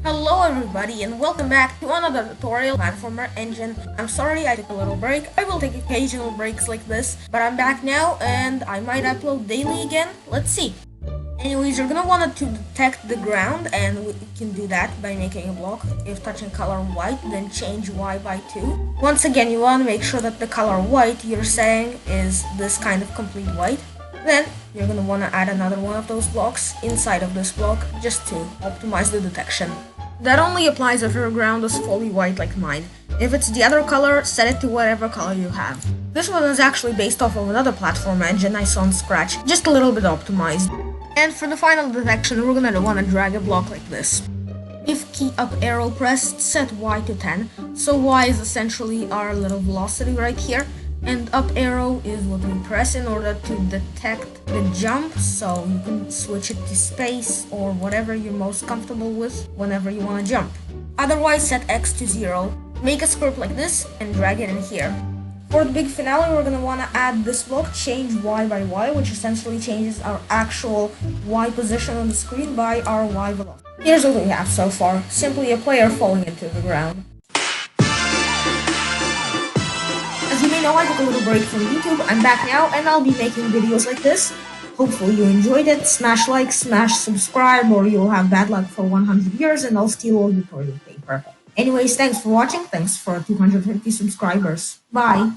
Hello everybody and welcome back to another tutorial platformer engine. I'm sorry I took a little break. I will take occasional breaks like this, but I'm back now and I might upload daily again. Let's see. Anyways, you're gonna want to detect the ground, and we can do that by making a block. If touching color white, then change Y by 2. Once again, you want to make sure that the color white you're setting is this kind of complete white. Then you're gonna want to add another one of those blocks inside of this block just to optimize the detection. That only applies if your ground is fully white like mine. If it's the other color, set it to whatever color you have. This one is actually based off of another platform engine I saw on Scratch, just a little bit optimized. And for the final detection, we're gonna want to drag a block like this. If key up arrow pressed, set Y to 10. So Y is essentially our little velocity right here, and up arrow is what we press in order to detect the jump, so you can switch it to space or whatever you're most comfortable with whenever you want to jump. Otherwise, set X to 0. Make a script like this and drag it in here. For the big finale, we're going to want to add this block, change Y by Y, which essentially changes our actual Y position on the screen by our Y velocity. Here's what we have so far, simply a player falling into the ground. As you may know, I took a little break from YouTube. I'm back now, and I'll be making videos like this. Hopefully you enjoyed it. Smash like, smash subscribe, or you'll have bad luck for 100 years and I'll steal all your toilet paper. Anyways, thanks for watching. Thanks for 250 subscribers. Bye.